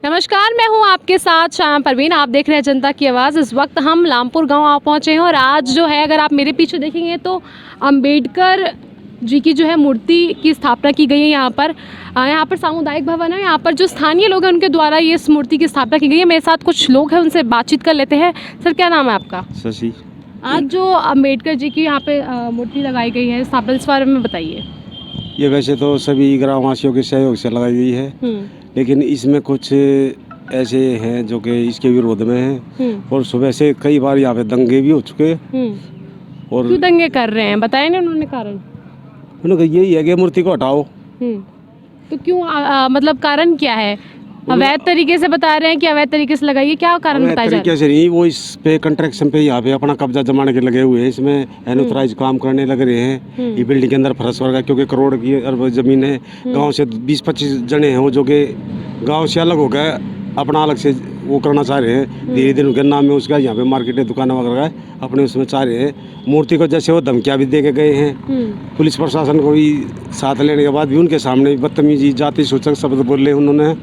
नमस्कार, मैं हूं आपके साथ शाम परवीन। आप देख रहे हैं जनता की आवाज़। इस वक्त हम लामपुर गांव आ पहुंचे हैं और आज जो है, अगर आप मेरे पीछे देखेंगे तो अंबेडकर जी की जो है मूर्ति की स्थापना की गई है। यहाँ पर सामुदायिक भवन है। यहाँ पर जो स्थानीय लोग हैं उनके द्वारा ये इस मूर्ति की स्थापना की गई है। मेरे साथ कुछ लोग हैं, उनसे बातचीत कर लेते हैं। सर, क्या नाम है आपका? शशि। आज जो अंबेडकर जी की यहाँ पे मूर्ति लगाई गई है, स्थापना, इस बारे में बताइए। ये वैसे तो सभी ग्रामवासियों के सहयोग से लगाई गई है, लेकिन इसमें कुछ ऐसे हैं जो कि इसके विरोध में हैं और सुबह से कई बार यहाँ पे दंगे भी हो चुके। और क्यों दंगे कर रहे हैं, बताया ना उन्होंने कारण? उन्होंने यही है कि मूर्ति को हटाओ। तो क्यों मतलब कारण क्या है? अवैध तरीके से बता रहे हैं कि अवैध तरीके से लगाइए, क्या कारण बताया जा रहा है? तरीके से नहीं, वो इस पे कंस्ट्रक्शन पे यहाँ पे अपना कब्जा जमाने के लगे हुए हैं। इसमें अनऑथराइज काम करने लग रहे हैं। ये बिल्डिंग के अंदर फर्श वर्गा, क्योंकि करोड़ की अरब जमीन है। गांव से 20-25 जने हैं वो, जो कि गांव से अलग हो गए, अपना अलग से वो करना चाह रहे हैं। धीरे धीरे उनके नाम में उसका यहाँ पे मार्केट है, दुकान वगैरह अपने उसमें चाह रहे हैं। मूर्ति को जैसे वो धमकियाँ भी दे के गए हैं। पुलिस प्रशासन को भी साथ लेने के बाद भी उनके सामने बदतमीजी, जाति सूचक शब्द बोले उन्होंने।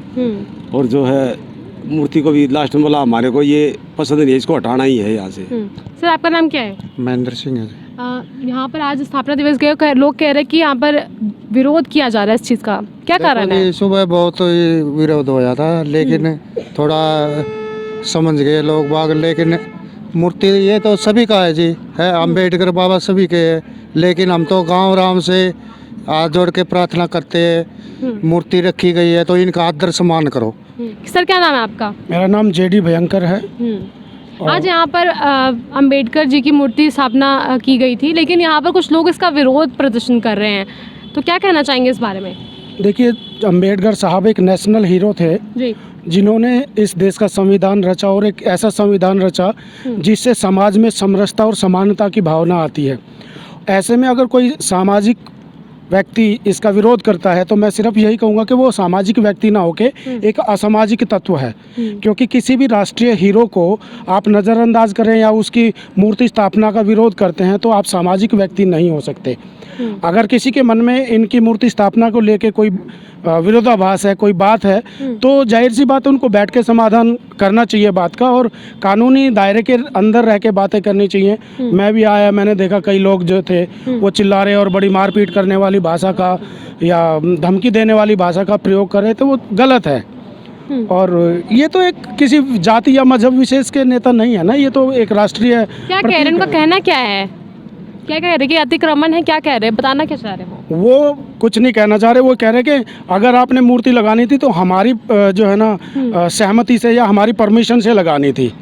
और जो है मूर्ति को भी लास्ट में बोला हमारे को ये पसंद नहीं है, इसको हटाना ही है यहाँ से। सर, आपका नाम क्या है? महेंद्र सिंह है। यहाँ पर आज स्थापना दिवस गए, लोग कह रहे हैं कि यहाँ पर विरोध किया जा रहा है इस चीज़ का, क्या कारण है? सुबह बहुत विरोध होया था, लेकिन थोड़ा समझ गए लोग बाग। लेकिन मूर्ति ये तो सभी का है जी, है अम्बेडकर बाबा सभी के है। लेकिन हम तो गांव राम से हाथ जोड़ के प्रार्थना करते हैं, मूर्ति रखी गई है तो इनका आदर सम्मान करो। सर, क्या नाम है आपका? मेरा नाम जेडी भयंकर है। आज यहाँ पर अंबेडकर जी की मूर्ति स्थापना की गई थी, लेकिन यहाँ पर कुछ लोग इसका विरोध प्रदर्शन कर रहे हैं, तो क्या कहना चाहेंगे इस बारे में? देखिए, अम्बेडकर साहब एक नेशनल हीरो थे जी, जिन्होंने इस देश का संविधान रचा, और एक ऐसा संविधान रचा जिससे समाज में समरसता और समानता की भावना आती है। ऐसे में अगर कोई सामाजिक व्यक्ति इसका विरोध करता है तो मैं सिर्फ यही कहूँगा कि वो सामाजिक व्यक्ति ना होके एक असामाजिक तत्व है। क्योंकि किसी भी राष्ट्रीय हीरो को आप नज़रअंदाज करें या उसकी मूर्ति स्थापना का विरोध करते हैं तो आप सामाजिक व्यक्ति नहीं हो सकते। अगर किसी के मन में इनकी मूर्ति स्थापना को लेके कोई विरोधाभास है, कोई बात है, तो जाहिर सी बात है उनको बैठ के समाधान करना चाहिए बात का, और कानूनी दायरे के अंदर रह के बातें करनी चाहिए। मैं भी आया, मैंने देखा कई लोग जो थे वो चिल्ला रहे और बड़ी मारपीट करने वाली भाषा का या धमकी देने वाली भाषा का प्रयोग कर रहे थे, वो गलत है। और ये तो एक किसी जाति या मजहब विशेष के नेता नहीं है ना, ये तो एक राष्ट्रीय। क्या कह रहे हैं, उनका कहना क्या है? क्या कह रहे हैं कि अतिक्रमण है, क्या कह रहे हैं, बताना क्या चाह रहे हैं वो? कुछ नहीं कहना चाह रहे। वो कह रहे कि अगर आपने मूर्ति लगानी थी तो हमारी जो है ना सहमति से या हमारी परमिशन से लगानी थी।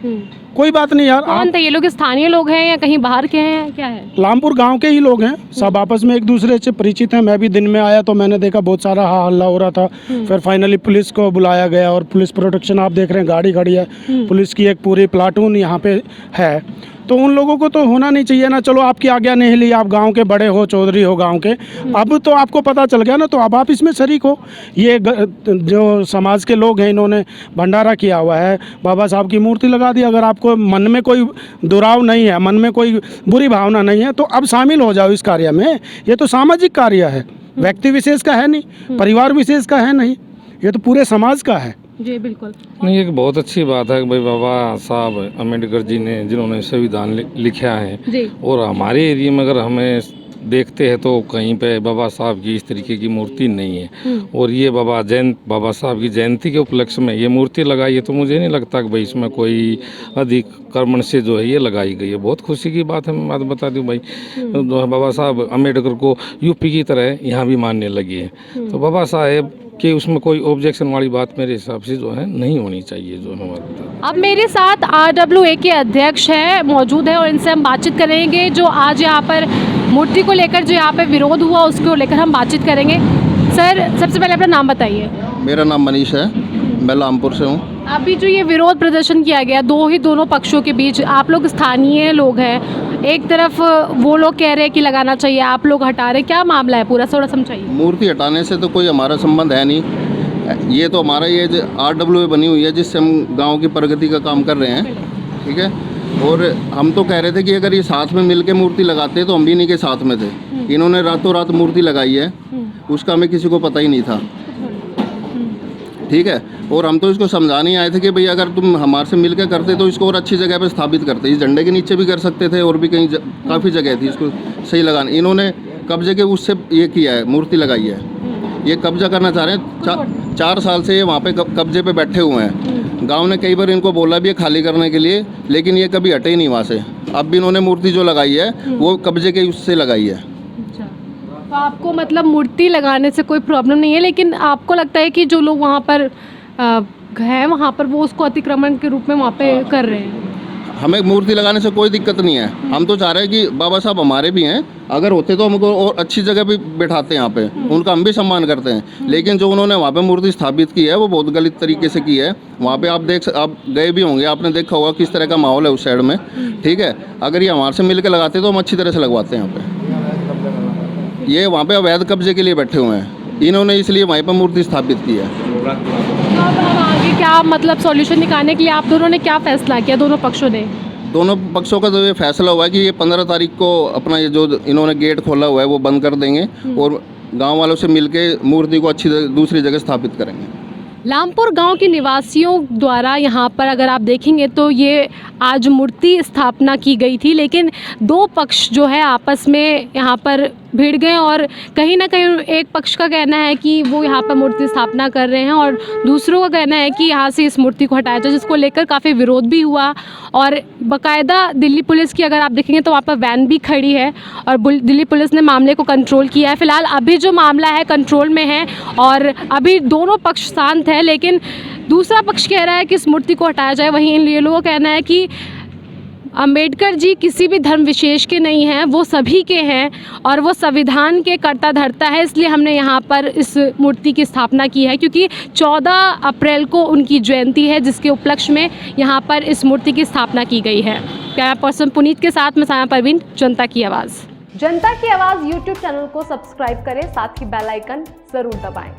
कोई बात नहीं यार। कौन थे ये लोग? स्थानीय लोग हैं या कहीं बाहर के हैं, क्या है? लामपुर गांव के ही लोग हैं, सब आपस में एक दूसरे से परिचित हैं। मैं भी दिन में आया तो मैंने देखा बहुत सारा हल्ला हो रहा था। फिर फाइनली पुलिस को बुलाया गया और पुलिस प्रोटेक्शन, आप देख रहे हैं गाड़ी खड़ी है, पुलिस की एक पूरी प्लाटून यहाँ पे है। तो उन लोगों को तो होना नहीं चाहिए ना। चलो, आपकी आज्ञा नहीं ली, आप गांव के बड़े हो, चौधरी हो गांव के, अब तो आपको पता चल गया ना, तो अब आप इसमें शरीक हो। ये जो समाज के लोग हैं, इन्होंने भंडारा किया हुआ है, बाबा साहब की मूर्ति लगा दी। अगर आपको मन में कोई दुराव नहीं है, मन में कोई बुरी भावना नहीं है, तो अब शामिल हो जाओ इस कार्य में। ये तो सामाजिक कार्य है, व्यक्ति विशेष का है नहीं, परिवार विशेष का है नहीं, ये तो पूरे समाज का है। जी बिल्कुल। नहीं, एक बहुत अच्छी बात है कि भाई बाबा साहब अम्बेडकर जी ने, जिन्होंने संविधान लिखा है जी। और हमारे एरिया में अगर हमें देखते हैं तो कहीं पे बाबा साहब की इस तरीके की मूर्ति नहीं है। और ये बाबा साहब की जयंती के उपलक्ष्य में ये मूर्ति लगाई है, तो मुझे नहीं लगता कि भाई इसमें कोई अधिक्रमण से जो है ये लगाई गई है। बहुत खुशी की बात है। मैं बात बता दूं भाई, बाबा साहब अम्बेडकर को यूपी की तरह यहाँ भी मानने लगी है, तो बाबा साहब कि उसमें कोई ऑब्जेक्शन वाली बात मेरे हिसाब से जो है नहीं होनी चाहिए। जो हमारे अब मेरे साथ RWA के अध्यक्ष है मौजूद है और इनसे हम बातचीत करेंगे। जो आज यहाँ पर मूर्ति को लेकर जो यहाँ पे विरोध हुआ उसको लेकर हम बातचीत करेंगे। सर, सबसे पहले अपना नाम बताइए। मेरा नाम मनीष है, मैं लामपुर से हूँ। अभी जो ये विरोध प्रदर्शन किया गया दोनों पक्षों के बीच, आप लोग स्थानीय लोग हैं, एक तरफ वो लोग कह रहे हैं कि लगाना चाहिए, आप लोग हटा रहे, क्या मामला है पूरा, थोड़ा समझाइए। मूर्ति हटाने से तो कोई हमारा संबंध है नहीं। ये तो हमारा ये RWA बनी हुई है जिससे हम गांव की प्रगति का काम कर रहे हैं, ठीक है। और हम तो कह रहे थे कि अगर ये साथ में मिलके मूर्ति लगाते तो हम भी इन्हीं के साथ में थे। इन्होंने रातों रात मूर्ति लगाई है, उसका हमें किसी को पता ही नहीं था। ठीक है। और हम तो इसको समझाने आए थे कि भाई अगर तुम हमारे से मिलकर करते तो इसको और अच्छी जगह पे स्थापित करते, इस झंडे के नीचे भी कर सकते थे और भी कहीं काफ़ी जगह थी इसको सही लगाने। इन्होंने कब्जे के उससे ये किया है, मूर्ति लगाई है, ये कब्जा करना चाह रहे हैं। 4 साल से ये वहाँ पे कब्जे पे बैठे हुए हैं। गांव ने कई बार इनको बोला भी है खाली करने के लिए, लेकिन ये कभी हटे ही नहीं वहाँ से। अब भी इन्होंने मूर्ति जो लगाई है वो कब्जे के उससे लगाई है। तो आपको मतलब मूर्ति लगाने से कोई प्रॉब्लम नहीं है, लेकिन आपको लगता है कि जो लोग वहाँ पर हैं वहाँ पर वो उसको अतिक्रमण के रूप में वहाँ पे कर रहे हैं? हमें मूर्ति लगाने से कोई दिक्कत नहीं है। हम तो चाह रहे हैं कि बाबा साहब हमारे भी हैं, अगर होते तो हमको और अच्छी जगह पे बैठाते हैं, यहाँ पे उनका हम भी सम्मान करते हैं। लेकिन जो उन्होंने वहाँ पे मूर्ति स्थापित की है वो बहुत गलत तरीके से की है। वहाँ पे आप गए भी होंगे, आपने देखा होगा किस तरह का माहौल है उस साइड में, ठीक है। अगर ये हमारे से मिल के लगाते तो हम अच्छी तरह से लगवाते हैं। यहाँ पे ये वहाँ पे अवैध कब्जे के लिए बैठे हुए हैं, इन्होंने इसलिए वहीं पर मूर्ति स्थापित की है। तो अब आगे क्या मतलब सॉल्यूशन निकालने के लिए आप दोनों ने क्या फैसला किया, दोनों पक्षों ने? दोनों पक्षों का तो ये फैसला हुआ है कि ये 15 तारीख को अपना ये जो इन्होंने गेट खोला हुआ है वो बंद कर देंगे और गांव वालों से मिलके मूर्ति को अच्छी दूसरी जगह स्थापित करेंगे। लामपुर गांव के निवासियों द्वारा यहाँ पर अगर आप देखेंगे तो ये आज मूर्ति स्थापना की गई थी, लेकिन 2 पक्ष जो है आपस में यहाँ पर भिड़ गए और कहीं ना कहीं एक पक्ष का कहना है कि वो यहाँ पर मूर्ति स्थापना कर रहे हैं और दूसरों का कहना है कि यहाँ से इस मूर्ति को हटाया जाए, जिसको लेकर काफ़ी विरोध भी हुआ। और बाकायदा दिल्ली पुलिस की अगर आप देखेंगे तो वहाँ पर वैन भी खड़ी है और दिल्ली पुलिस ने मामले को कंट्रोल किया है। फिलहाल अभी जो मामला है कंट्रोल में है और अभी दोनों पक्ष शांत है, लेकिन दूसरा पक्ष कह रहा है कि इस मूर्ति को हटाया जाए। वहीं इन लोगों का कहना है कि अंबेडकर जी किसी भी धर्म विशेष के नहीं हैं, वो सभी के हैं और वो संविधान के कर्ता धर्ता है, इसलिए हमने यहाँ पर इस मूर्ति की स्थापना की है, क्योंकि 14 अप्रैल को उनकी जयंती है, जिसके उपलक्ष्य में यहाँ पर इस मूर्ति की स्थापना की गई है। कैमरा पर्सन पुनीत के साथ मैं साया परवीन, जनता की आवाज़। जनता की आवाज़ यूट्यूब चैनल को सब्सक्राइब करें, साथ ही बेल आइकन ज़रूर दबाएं।